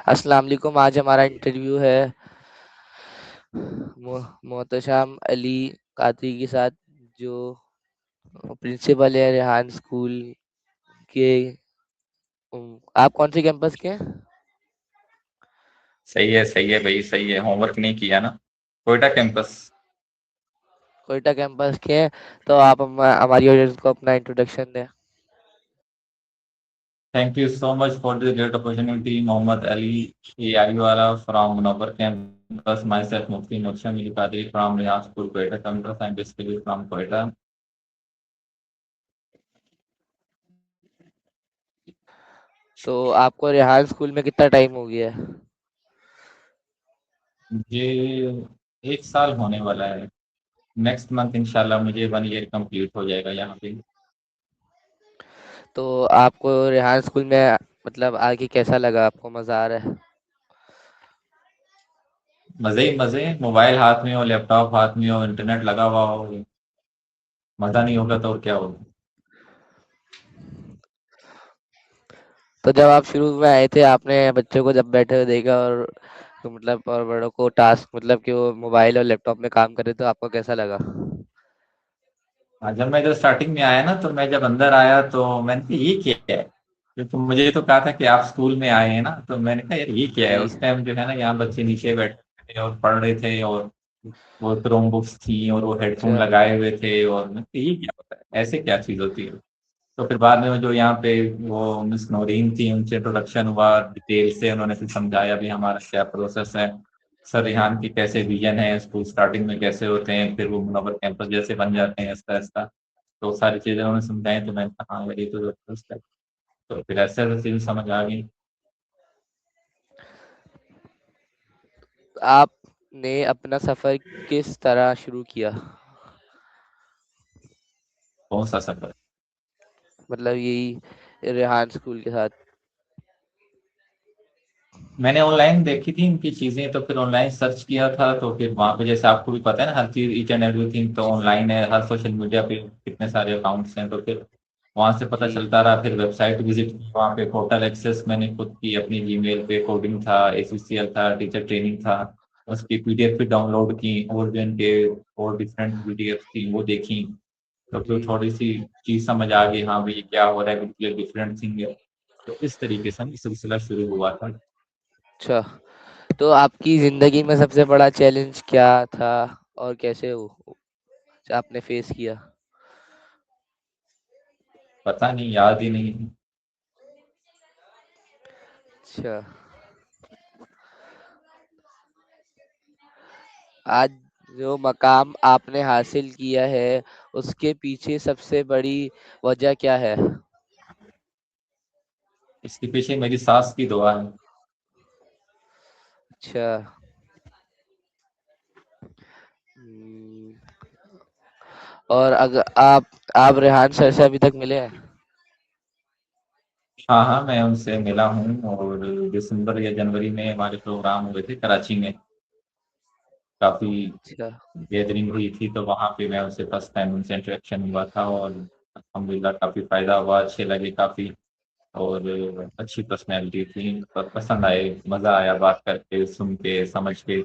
अस्सलाम वालेकुम। आज हमारा इंटरव्यू है मोहतशाम अली कादरी के साथ, जो प्रिंसिपल है रेहान स्कूल के। आप कौन से कैंपस के हैं? सही है भाई, सही है। होमवर्क नहीं किया ना? कोयटा कैंपस। कोयटा कैंपस के हैं। तो आप हमारी ऑडियंस को अपना इंट्रोडक्शन दें। Thank you so much for the great opportunity. Mohammad Ali A I वाला from Munawwar campus. Myself Mufti Mohsin Ali Qadri from Riyaz school Quetta campus. I am basically from Quetta. तो आपको रेहान स्कूल में कितना टाइम हो गया है? ये 1 साल होने वाला है। नेक्स्ट मंथ इंशाल्लाह मुझे 1 ईयर कंप्लीट हो जाएगा यहाँ पे। तो आपको रेहान स्कूल में मतलब आके कैसा लगा? आपको मजा आ रहा है? मजे ही मजे। मोबाइल हाथ में हो, लैपटॉप हाथ में हो, इंटरनेट लगा हुआ हो, मजा नहीं होगा तो और क्या होगा। तो जब आप शुरू में आए थे, आपने बच्चों को जब बैठे हुए देखा और तो मतलब और बड़ों को टास्क मतलब कि वो मोबाइल और लैपटॉप में काम करे, तो आपको कैसा लगा? हाँ, जब मैं जब स्टार्टिंग में आया ना, तो मैं जब अंदर आया तो मैंने कहा ये क्या है। क्योंकि मुझे तो कहा था कि आप स्कूल में आए हैं ना, तो मैंने कहा यार ये क्या है। जी। उस टाइम जो है ना, यहाँ बच्चे नीचे बैठे थे और पढ़ रहे थे, और वो क्रोम बुक्स थी और वो हेडफोन अच्छा। लगाए हुए थे, और मैं कहा, ये क्या होता है, ऐसे क्या चीज होती है। तो फिर बाद में वो जो यहाँ पे वो मिस नौरीन थी, उनसे इंट्रोडक्शन हुआ डिटेल से। उन्होंने फिर समझाया भी हमारा क्या प्रोसेस है, सर रेहान की कैसे विजन है, स्कूल स्टार्टिंग में कैसे होते हैं, फिर वो मुनव्वर कैंपस जैसे बन जाते हैं आहिस्ता आहिस्ता। तो सारी चीजें उन्होंने समझाई, तो मैंने कहा हाँ ये तो जबरदस्त है। तो फिर ऐसे ऐसे चीजें समझ आ गई। आपने अपना सफर किस तरह शुरू किया? कौन सा सफर? मतलब यही रेहान स्कूल के साथ। मैंने ऑनलाइन देखी थी इनकी चीजें, तो फिर ऑनलाइन सर्च किया था, तो फिर वहां पे जैसे आपको भी पता है ना, हर चीज ईच एंड एवरीथिंग तो ऑनलाइन है। हर सोशल मीडिया पे कितने सारे अकाउंट्स हैं, तो फिर वहां से पता जी। चलता रहा। फिर वेबसाइट विजिट की, वहां पे पोर्टल एक्सेस मैंने खुद की अपनी जीमेल पे। कोडिंग था, एससीएल था, टीचर ट्रेनिंग था। उसकी पीडीएफ भी डाउनलोड की, और जो इनके और डिफरेंट पीडीएफ थी वो देखी। तो जी। फिर थोड़ी सी चीज समझ आ गई, हाँ भाई ये क्या हो रहा है, बिल्कुल डिफरेंट थिंग है। तो इस तरीके से सिलसिला शुरू हुआ था। अच्छा। तो आपकी जिंदगी में सबसे बड़ा चैलेंज क्या था और कैसे वो आपने फेस किया? पता नहीं, याद ही नहीं है। अच्छा। आज जो मकाम आपने हासिल किया है, उसके पीछे सबसे बड़ी वजह क्या है? इसके पीछे मेरी सास की दुआ है। अच्छा। हम्म, और अगर आप रेहान सर से अभी तक मिले हैं? हाँ हाँ, मैं उनसे मिला हूँ, और दिसंबर या जनवरी में हमारे प्रोग्राम हुए थे कराची में। काफी अच्छा। गैदरिंग हुई थी, तो वहाँ पे मैं उनसे फर्स्ट टाइम उनसे इंटरेक्शन हुआ था, और अल्हम्दुलिल्लाह काफी फायदा हुआ, अच्छे लगे काफी। और अच्छी पर्सनैलिटी थी, पसंद आए, मजा आया बात करके, सुन के, समझ के।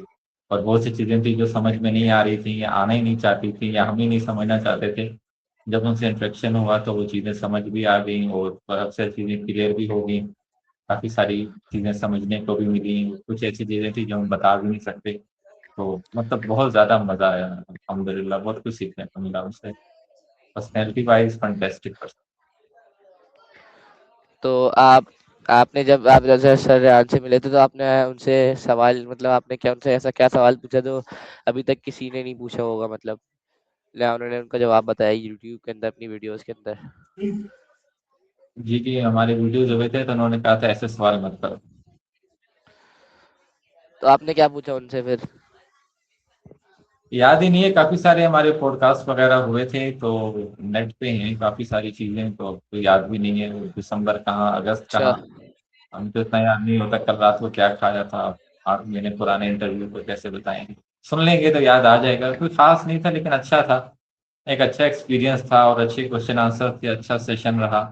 और बहुत सी चीजें थी जो समझ में नहीं आ रही थी, या आना ही नहीं चाहती थी, या हम ही नहीं समझना चाहते थे। जब उनसे इंटरेक्शन हुआ तो वो चीजें समझ भी आ गई, और अक्सर चीजें क्लियर भी हो गई। काफी सारी चीजें समझने को भी मिली। कुछ ऐसी चीजें थी जो हम बता भी नहीं सकते। तो मतलब बहुत ज्यादा मजा आया, अल्हम्दुलिल्लाह बहुत कुछ सीखने को मिला उनसे। Personality wise fantastic. तो आपने जब आप जैसे सर रेहान से मिले थे, तो आपने उनसे सवाल मतलब आपने क्या उनसे ऐसा क्या सवाल पूछा जो अभी तक किसी ने नहीं पूछा होगा, मतलब या उन्होंने उनका जवाब बताया यूट्यूब के अंदर अपनी वीडियोस के अंदर? जी जी, हमारे वीडियो जो हुए थे तो उन्होंने कहा था ऐसे सवाल मत करो। तो आपने क्या पूछा उनसे फिर? याद ही नहीं है, काफी सारे हमारे पॉडकास्ट वगैरह हुए थे, तो नेट पे हैं काफी सारी चीजें, तो याद भी नहीं है दिसंबर कहाँ, अगस्त अच्छा। कहाँ। हम तो इतना याद नहीं होता कल रात को क्या खाया था। 8 महीने पुराने इंटरव्यू को कैसे बताएंगे। सुन लेंगे तो याद आ जाएगा। कोई खास नहीं था, लेकिन अच्छा था। एक अच्छा एक्सपीरियंस था, और अच्छे क्वेश्चन आंसर थे, अच्छा सेशन रहा।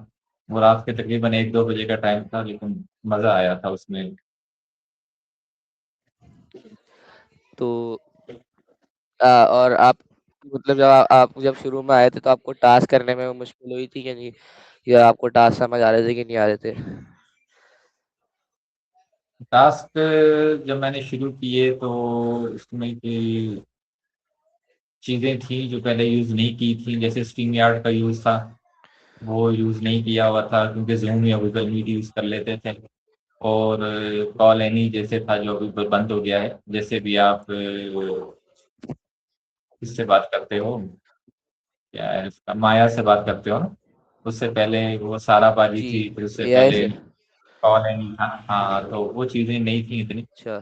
वो रात के तकरीबन 1-2 बजे का टाइम था, लेकिन मजा आया था उसमें। तो और आप मतलब जब आप जब शुरू में आए थे तो आपको टास्क करने में मुश्किल हुई थी कि नहीं? या आपको टास्क समझ आ रहे थे कि नहीं आ रहे थे? टास्क जब मैंने शुरू किए तो इसमें की चीज़ें थी जो पहले यूज़ नहीं की थी, जैसे स्ट्रीम यार्ड का यूज़ था, वो यूज़ नहीं किया हुआ था क्योंकि ज़ूम या गूगल मीट यूज़ कर लेते थे। और कॉल एनी जैसे था जो अभी बंद हो गया है, जैसे भी आप किससे बात करते हो, क्या है उसका, माया से बात करते हो ना, उससे पहले वो सारा बाजी जी, थी, फिर उससे एआई पहले से? कॉल एनी था। हाँ, तो वो चीज़ें नहीं थी इतनी, अच्छा,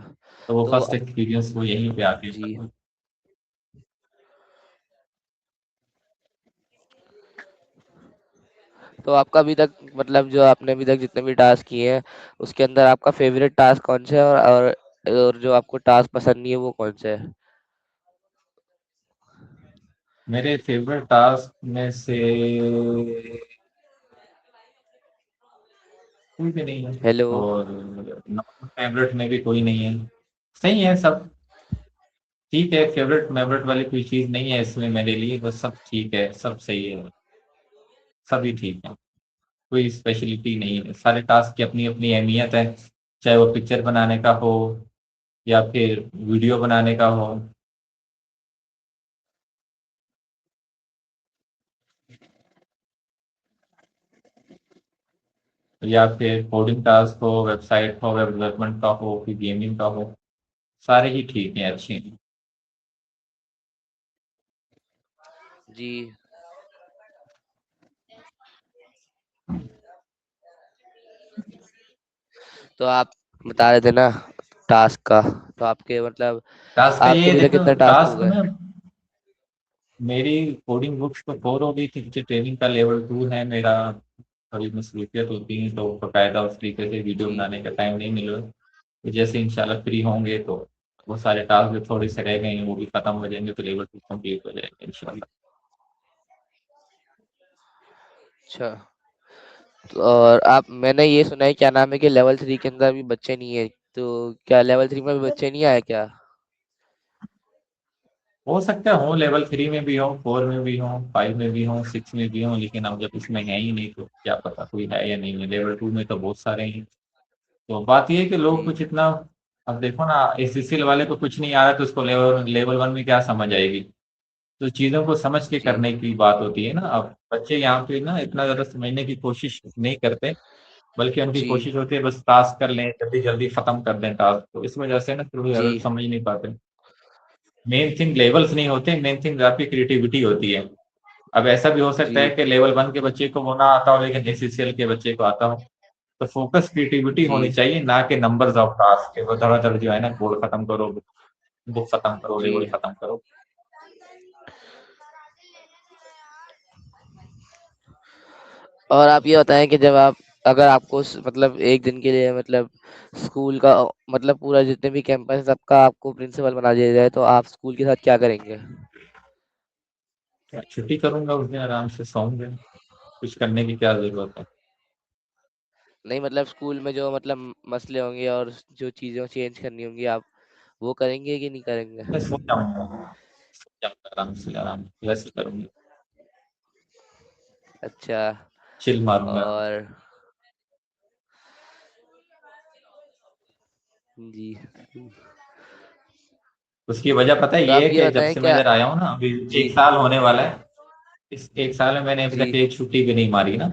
तो वो तो फर्स्ट एक्सपीरियंस वो यहीं पे आके जी, था। तो आपका अभी तक मतलब जो आपने अभी तक जितने भी टास्क किए हैं, उसके अंदर आपका फ़ेवरेट टास्क कौन-सा है और जो आपको टास्क पसंद नहीं है वो कौन-सा है? मेरे फेवरेट टास्क में से कोई भी नहीं है, हेलो? और नॉन फेवरेट में भी कोई नहीं है, सही है सब। ठीक है, फेवरेट मेवरेट वाली कोई चीज़ नहीं है इसमें मेरे लिए, बस सब ठीक है, सब सही है, सभी ठीक है, कोई स्पेशलिटी नहीं है, सारे टास्क की अपनी अपनी अहमियत है, चाहे वो पिक्चर बनाने का हो या फिर वीडियो बनाने का हो या फिर कोडिंग टास्क हो, वेबसाइट हो, वेब डेवलपमेंट का हो, फिर गेमिंग का हो, सारे ही ठीक हैं, अच्छे हैं। जी, तो आप बता रहे थे ना टास्क का, तो आपके मतलब टास्क का आपके ये अभी तक देखो, कितने टास्क हो टास्क गए? में मेरी कोडिंग बुक्स तो 4 हो गई थी, मुझे ट्रेनिंग का लेवल 2 है मेरा। थोड़ी मसरूफियत होती है तो बाकायदा उस तरीके से वीडियो जी, बनाने का टाइम नहीं मिला, तो जैसे इंशाल्लाह फ्री होंगे तो वो सारे टास्क जो थोड़े से रह गए हैं वो भी खत्म हो जाएंगे, तो लेवल 2 कंप्लीट हो जाएगा इंशाल्लाह। अच्छा। तो और आप मैंने ये सुना है क्या नाम है कि लेवल 3 के अंदर भी बच्चे नहीं है, तो क्या लेवल 3 में भी बच्चे नहीं आए क्या? हो सकता है हो, लेवल 3 में भी हो, 4 में भी हो, 5 में भी हो, 6 में भी हो, लेकिन अब जब इसमें है ही नहीं तो क्या पता कोई है या नहीं है। लेवल 2 में तो बहुत सारे हैं। तो बात ये है कि लोग जी, कुछ इतना, अब देखो ना, एससीएल वाले को कुछ नहीं आ रहा तो उसको लेवल लेवल 1 में क्या समझ आएगी। तो चीज़ों को समझ के जी, करने की बात होती है ना। अब बच्चे यहाँ पे ना इतना ज़्यादा समझने की कोशिश नहीं करते, बल्कि उनकी जी, कोशिश होती है बस टास्क कर लें, जल्दी जल्दी खत्म कर दें टास्क, तो इस वजह से ना फिर वो जी, ज़्यादा समझ नहीं पाते। मेन थिंग लेवल्स नहीं होते, मेन थिंग आपकी क्रिएटिविटी होती है। अब ऐसा भी हो सकता है जी, कि लेवल 1 के बच्चे को वो ना आता हो लेकिन एससीएल के बच्चे को आता हो। तो फोकस क्रिएटिविटी जी, होनी चाहिए, ना कि नंबर्स ऑफ टास्क के वो धड़ाधड़ जो है ना, कोड खत्म करो, बुक खत्म करो, जी। लेवल खत्म करो। और आप ये बताएं कि जब आप अगर आपको मतलब एक दिन के लिए मतलब स्कूल का मतलब पूरा जितने भी कैंपस है सबका आपको प्रिंसिपल बना दिया जाए तो आप स्कूल के साथ क्या करेंगे? छुट्टी करूंगा उस दिन, आराम से सोऊंगे, कुछ करने की क्या जरूरत है। नहीं मतलब स्कूल में जो मतलब मसले होंगे और जो चीज़ें चेंज करनी होंगी आप वो करेंगे कि नहीं करेंगे? मैं सो जाऊंगा, सो जाऊंगा आराम से, आराम रेस्ट करूंगा, अच्छा। चिल मारूंगा। और जी, उसकी वजह पता है तो ये आप है ये कि जब बताएं से मैं क्या? इधर आया हूँ ना, अभी जी, 1 साल होने वाला है। इस 1 साल में मैंने अभी जी, तक एक छुट्टी भी नहीं मारी ना,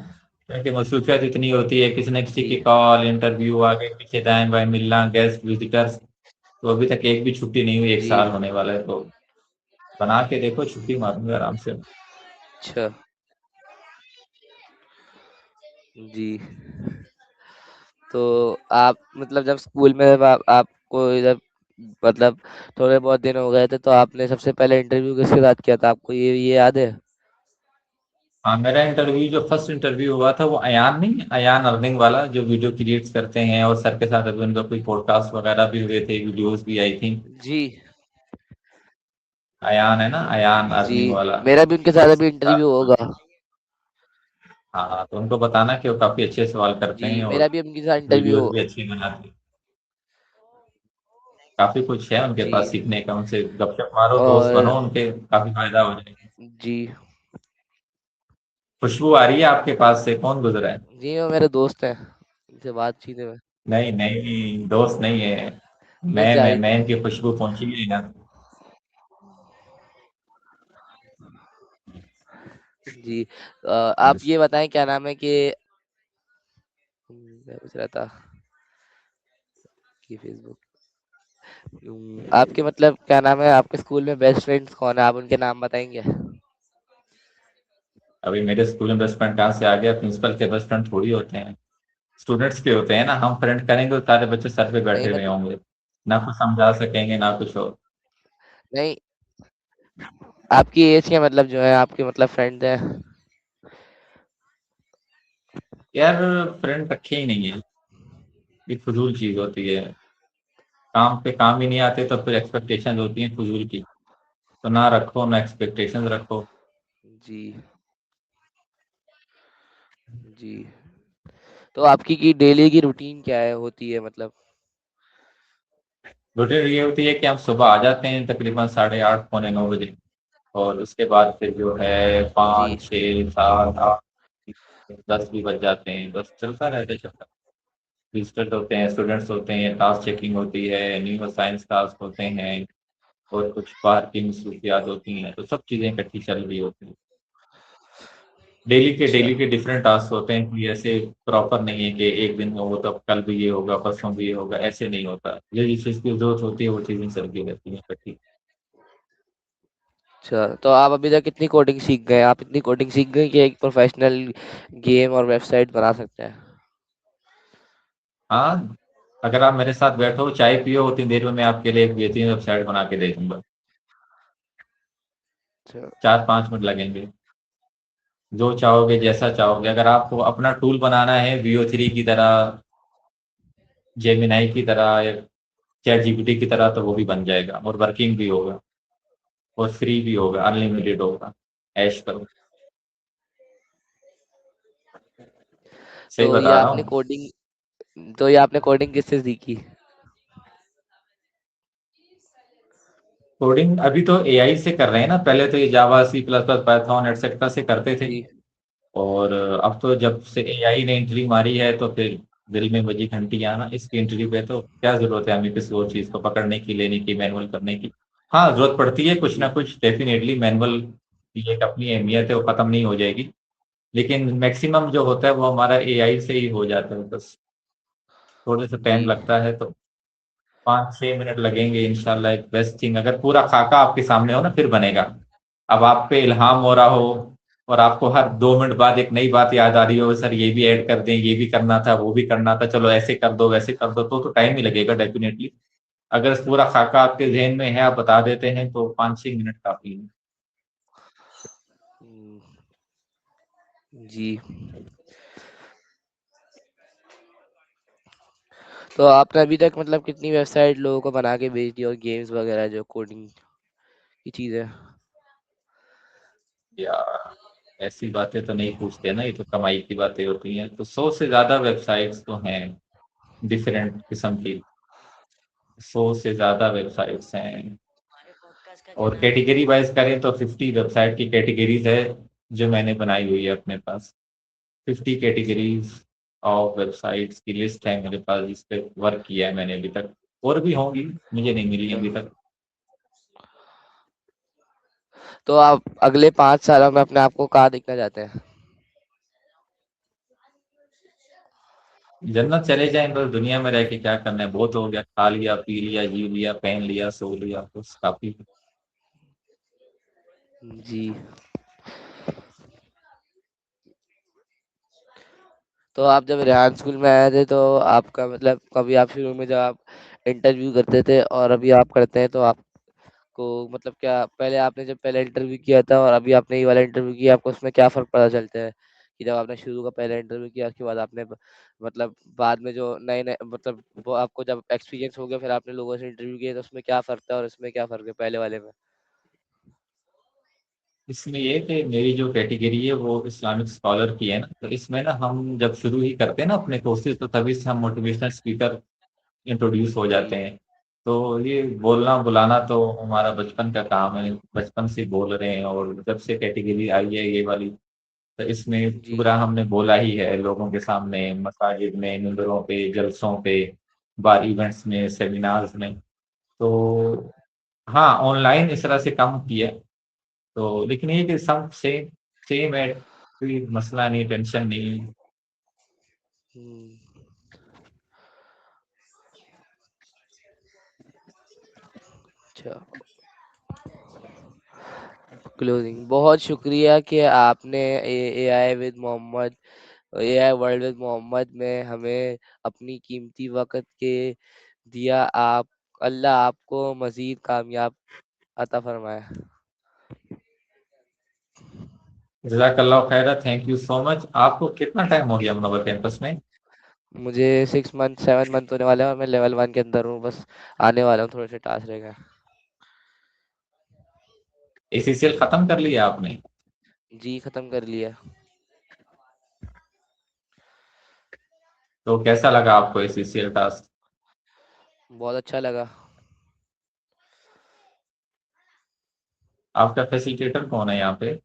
क्योंकि मसरूफियत इतनी होती है, किसी न किसी जी, की कॉल, इंटरव्यू, आगे पीछे दाएं बाएं मिलना, गेस्ट विजिटर्स, तो अभी तक एक भी छुट्टी नहीं हुई। एक जी, साल होने वाला है तो बना के देखो, छुट्टी मारूंगा आराम से। अच्छा, जी। तो आप मतलब जब स्कूल में जब आपको इधर मतलब थोड़े बहुत दिन हो गए थे तो आपने सबसे पहले इंटरव्यू किसके साथ किया था आपको ये याद है? हाँ, मेरा इंटरव्यू जो फर्स्ट इंटरव्यू हुआ था वो अयान, नहीं अयान अर्निंग वाला जो वीडियो क्रिएट्स करते हैं, और सर के साथ अभी उनका कोई पॉडकास्ट वगैरह भी हुए थे, वीडियोस भी आई थी। जी, अयान है ना, अयान जी, अर्निंग वाला, मेरा भी उनके साथ अभी उसका। इंटरव्यू होगा। हाँ, तो उनको बताना कि वो काफी अच्छे सवाल करते जी, हैं मेरा और भी उनके साथ इंटरव्यू वीडियोस भी अच्छी बनाते हैं। काफ़ी कुछ है उनके पास जी। सीखने का, उनसे गपशप मारो, दोस्त और बनो उनके, काफ़ी फ़ायदा हो जाएगा। जी। खुशबू आ रही है आपके पास से, कौन गुज़रा है? जी, वो मेरे दोस्त हैं, उनसे बातचीत है। नहीं, नहीं, दोस्त नहीं है। मिल जाएगी। मैं इनकी खुशबू पहुँची है यहाँ। जी। आप ये बताएँ क्या नाम है कि मैं पूछ रहा था कि फ़ेसबुक आपके मतलब क्या नाम है, आपके स्कूल में बेस्ट फ्रेंड्स कौन है? आप उनके नाम बताएँगे? अभी मेरे स्कूल में बेस्ट फ्रेंड कहाँ से आ गया? प्रिंसिपल के बेस्ट फ्रेंड थोड़ी होते हैं, स्टूडेंट्स के होते हैं ना। हम फ्रेंड करेंगे तो सारे बच्चे सर पे नहीं बैठे हुए मतलब होंगे, ना कुछ समझा सकेंगे ना कुछ और। नहीं, आपकी एज के मतलब जो है आपके मतलब फ्रेंड्स हैं। यार, फ्रेंड रखे ही नहीं है, ये फजूल चीज होती है। काम पे काम ही नहीं आते तो फिर एक्सपेक्टेशन होती है फजूल की। तो ना रखो, ना एक्सपेक्टेशन रखो। जी, जी। तो आपकी की डेली की रूटीन क्या है होती है मतलब? रूटीन ये होती है कि हम सुबह आ जाते हैं तकरीबन 8:30 पौने 9 बजे। और उसके बाद फिर जो है जी। 5 6 7 8 10 भी बज जाते हैं, बस चलता रहता है चलता। विजिटर्स होते हैं, स्टूडेंट्स होते हैं, टास्क चेकिंग होती है, न्यू साइंस टास्क होते हैं, और कुछ बाहर की मसरूफियात होती हैं, तो सब चीज़ें इकट्ठी चल रही होती हैं। अच्छा। डेली के डिफरेंट टास्क होते हैं, कोई ऐसे प्रॉपर नहीं है कि एक दिन में हो तो कल भी ये होगा, परसों भी ये होगा, ऐसे नहीं होता। ये जिस चीज़ की जरूरत होती है वो चीज़ें चलती रहती हैं इकट्ठी। अच्छा, तो आप अभी तक कितनी कोडिंग सीख गए? आप इतनी कोडिंग सीख गए कि एक प्रोफेशनल गेम और वेबसाइट बना सकते हैं? हाँ, अगर आप मेरे साथ बैठो चाय पियो, उतनी देर में मैं आपके लिए एक बेहतरीन वेबसाइट बना के दे दूंगा। अच्छा। 4 5 मिनट लगेंगे। जो चाहोगे जैसा चाहोगे, अगर आपको अपना टूल बनाना है VO3 की तरह, जेमिनाई की तरह, या चैट जीपीटी की तरह, तो वो भी बन जाएगा और वर्किंग भी होगा और फ्री भी होगा, अनलिमिटेड होगा। ऐश करो। सही तो ये बता रहा आपने हूँ। कोडिंग तो ये आपने कोडिंग किससे सीखी? कोडिंग अभी तो एआई से कर रहे हैं ना, पहले तो ये जावा C++ पाइथन एटसेट्रा से करते थे। जी। और अब तो जब से एआई ने एंट्री मारी है तो फिर दिल में बजी घंटी आना, इसकी एंट्री पे तो क्या जरूरत है हमें किसी और चीज को पकड़ने की, लेने की, मैनुअल करने की। हाँ, जरूरत पड़ती है कुछ ना जी। कुछ, डेफिनेटली मैनुअल की एक अपनी अहमियत है, वो खत्म नहीं हो जाएगी। लेकिन मैक्सिमम जो होता है वो हमारा एआई से ही हो जाता है, बस थोड़े से जी। टाइम लगता है तो 5 6 मिनट लगेंगे इंशाल्लाह। एक बेस्ट थिंग, अगर पूरा खाका आपके सामने हो ना फिर बनेगा। अब आप पे इल्हाम हो रहा हो और आपको हर 2 मिनट बाद एक नई बात याद आ रही हो, सर ये भी ऐड कर दें, ये भी करना था, वो भी करना था, चलो ऐसे कर दो वैसे कर दो, तो टाइम ही लगेगा डेफिनेटली। अगर पूरा खाका आपके जहन में है, आप बता देते हैं, तो 5 6 मिनट काफी है। हुँ, जी। तो आपने अभी तक मतलब कितनी वेबसाइट लोगों को बना के भेज दी और गेम्स वगैरह जो कोडिंग की चीज़ है? या ऐसी बातें तो नहीं पूछते ना, ये तो कमाई की बातें होती हैं। तो 100 से ज्यादा वेबसाइट्स तो हैं, डिफरेंट किस्म की। 100 से ज्यादा वेबसाइट्स हैं। और कैटेगरी वाइज करें तो 50 वेबसाइट की कैटेगरीज है जो मैंने बनाई हुई है अपने पास। 50 कैटेगरीज ऑफ वेबसाइट्स की लिस्ट है मेरे पास, जिस पे वर्क किया है मैंने अभी तक। और भी होंगी, मुझे नहीं मिली अच्छा। अभी तक। तो आप अगले 5 सालों में अपने आप को कहाँ देखना चाहते हैं? जन्नत चले जाएं, बस दुनिया में रह के क्या करना है, बहुत हो गया, खा लिया पी लिया जी लिया पहन लिया सो लिया, बस काफी। जी। तो आप जब रेहान स्कूल में आए थे तो आपका मतलब कभी आप शुरू में जब आप इंटरव्यू करते थे और अभी आप करते हैं तो आपको मतलब क्या पहले आपने जब पहले इंटरव्यू किया था और अभी आपने ये वाला इंटरव्यू किया आपको उसमें क्या फ़र्क पता चलता है? कि जब आपने शुरू का पहला इंटरव्यू किया उसके बाद आपने मतलब बाद में जो नए-नए मतलब वो आपको जब एक्सपीरियंस हो गया फिर आपने लोगों से इंटरव्यू किया तो उसमें क्या फ़र्क था और इसमें क्या फ़र्क है पहले वाले में? इसमें ये कि मेरी जो कैटेगरी है वो इस्लामिक स्कॉलर की है ना, तो इसमें ना हम जब शुरू ही करते हैं ना अपने कोर्सेज, तो तभी से हम मोटिवेशनल स्पीकर इंट्रोड्यूस हो जी। जाते हैं। तो ये बोलना बुलाना तो हमारा बचपन का काम है, बचपन से बोल रहे हैं, और जब से कैटेगरी आई है ये वाली, तो इसमें जी, पूरा हमने बोला ही है लोगों के सामने, मसाजिद में, मिंबरों पे, जलसों पे, बार इवेंट्स में, सेमिनार्स में। तो हाँ, ऑनलाइन इस तरह से कम किया। तो लेकिन ये कि सब सेम सेम है, कोई मसला नहीं, टेंशन नहीं। हुँ। अच्छा, क्लोजिंग बहुत शुक्रिया कि आपने AI with Mohammed, AI world with Mohammed में हमें अपनी कीमती वक़्त के दिया। आप अल्लाह आपको मज़ीद कामयाब अता फरमाए। जज़ाकल्लाह खैरा, थैंक यू सो मच। आपको कितना टाइम हो गया मनोवर कैंपस में? मुझे 6 मंथ 7 मंथ होने वाले हैं और मैं लेवल 1 के अंदर हूँ, बस आने वाला हूँ, थोड़े से टास्क रह गए हैं। एसीसीएल खत्म कर लिया आपने? जी, खत्म कर लिया। तो कैसा लगा आपको एसीसीएल टास्क? बहुत अच्छा लगा। आपका फैसिलिटेटर कौन है यहाँ पे?